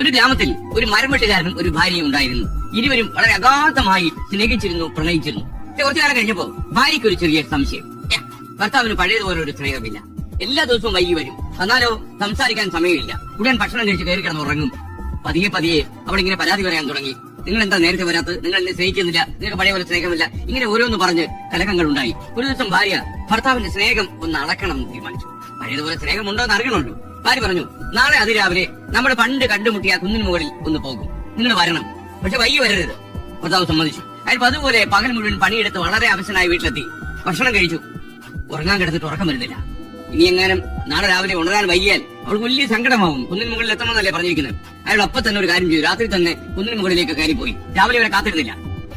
ഒരു ഗ്രാമത്തിൽ ഒരു മരംവെട്ടുകാരനും ഒരു ഭാര്യയും ഉണ്ടായിരുന്നു. ഇരുവരും വളരെ അഗാധമായി സ്നേഹിച്ചിരുന്നു, പ്രണയിച്ചിരുന്നു. കുറച്ചു കാലം കഴിഞ്ഞപ്പോ ഭാര്യയ്ക്ക് ഒരു ചെറിയ സംശയം. ഭർത്താവിന് പഴയതുപോലെ ഒരു സ്നേഹമില്ല. എല്ലാ ദിവസവും വൈകി വരും, എന്നാലോ സംസാരിക്കാൻ സമയമില്ല. ഉടൻ ഭക്ഷണം കഴിച്ച് കയറി കിടന്ന് ഉറങ്ങും. പതിയെ പതിയെ അവളിങ്ങനെ പരാതി പറയാൻ തുടങ്ങി. നിങ്ങൾ എന്താ നേരത്തെ വരാത്തത്? നിങ്ങൾ എന്നെ സ്നേഹിക്കുന്നില്ല, നിങ്ങൾക്ക് പഴയ പോലെ സ്നേഹമില്ല. ഇങ്ങനെ ഓരോന്ന് പറഞ്ഞ് കലഹങ്ങൾ ഉണ്ടായി. ഒരു ദിവസം ഭാര്യ ഭർത്താവിന്റെ സ്നേഹം ഒന്ന് അളക്കണം എന്ന് തീരുമാനിച്ചു. പഴയതുപോലെ സ്നേഹമുണ്ടോ എന്ന് അറിയണമല്ലോ. ഭാര്യ പറഞ്ഞു, നാളെ അതിരാവിലെ നമ്മൾ പണ്ട് കണ്ടുമുട്ടിയ കുന്നിന് മുകളിൽ ഒന്ന് പോകും, നിങ്ങൾ വരണം, പക്ഷെ വൈകി വരരുത്. ഭർത്താവ് സമ്മതിച്ചു. അയാൾ അതുപോലെ പകൽ മുഴുവൻ പണിയെടുത്ത് വളരെ അവശനായി വീട്ടിലെത്തി. ഭക്ഷണം കഴിച്ചു. ഉറങ്ങാൻ കിടന്നിട്ട് ഉറക്കം വരുന്നില്ല. ഇനി എങ്ങാനും നാളെ രാവിലെ ഉണരാൻ വൈകിയാൽ അവൾക്ക് വലിയ സങ്കടമാവും. കുന്നിന് മുകളിൽ എത്തണമെന്നല്ലേ പറഞ്ഞിരിക്കുന്നത്. അയാൾ അപ്പൊ തന്നെ ഒരു കാര്യം ചെയ്തു. രാത്രി തന്നെ കുന്നിന് മുകളിലേക്ക് കയറിപ്പോയി. രാവിലെ വരെ കാത്തിരുന്നില്ല.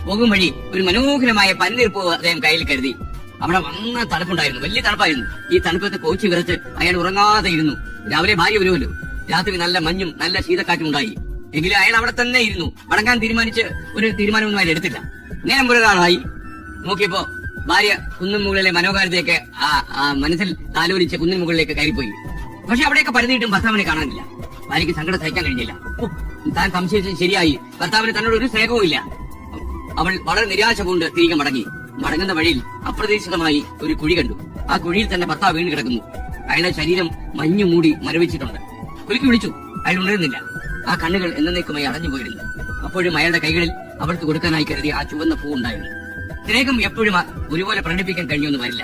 പോകും വഴി ഒരു മനോഹരമായ പനിനീർപ്പൂവ് അദ്ദേഹം കയ്യിൽ കരുതി. അവിടെ വന്ന തണുപ്പുണ്ടായിരുന്നു, വലിയ തണുപ്പായിരുന്നു. ഈ തണുപ്പത്ത് കോച്ചി വിറച്ച് അയാൾ ഉറങ്ങാതെ ഇരുന്നു. രാവിലെ ഭാര്യ വരുമല്ലോ. രാത്രി നല്ല മഞ്ഞും നല്ല ശീതക്കാറ്റും ഉണ്ടായി. എങ്കിലും അയാൾ അവിടെ തന്നെ ഇരുന്നു. മടങ്ങാൻ തീരുമാനിച്ച് ഒരു തീരുമാനമൊന്നും അയാൾ എടുത്തില്ല. നേരം പുലരാളായി. നോക്കിയപ്പോ ഭാര്യ കുന്നിൻ മുകളിലെ മനോഹാരിതയൊക്കെ മനസ്സിൽ താലോലിച്ച് കുന്നിൻ മുകളിലേക്ക് കയറിപ്പോയി. പക്ഷെ അവിടെയൊക്കെ പരതിയിട്ടും ഭർത്താവിനെ കാണാനില്ല. ഭാര്യയ്ക്ക് സങ്കടം സഹിക്കാൻ കഴിഞ്ഞില്ല. താൻ സംശയിച്ചത് ശരിയായി, ഭർത്താവിന് തന്നോട് ഒരു സ്നേഹവും ഇല്ല. അവൾ വളരെ നിരാശ കൊണ്ട് തിരികെ മടങ്ങി. മടങ്ങുന്ന വഴിയിൽ അപ്രതീക്ഷിതമായി ഒരു കുഴി കണ്ടു. ആ കുഴിയിൽ തന്നെ ഭർത്താവ് വീണ് കിടക്കുന്നു. അയാളുടെ ശരീരം മഞ്ഞു മൂടി മരവിച്ചിട്ടുണ്ട്. കുലുക്കി വിളിച്ചു, അയാൾ ഉണരുന്നില്ല. ആ കണ്ണുകൾ എന്നേക്കുമായി അടഞ്ഞുപോയിരുന്നു. അപ്പോഴും അയാളുടെ കൈകളിൽ അവൾക്ക് കൊടുക്കാനായി കരുതി ആ ചുവന്ന പൂ ഉണ്ടായിരുന്നു. സ്നേഹം എപ്പോഴും ഒരുപോലെ പ്രകടിപ്പിക്കാൻ കഴിയുമെന്ന് വരില്ല.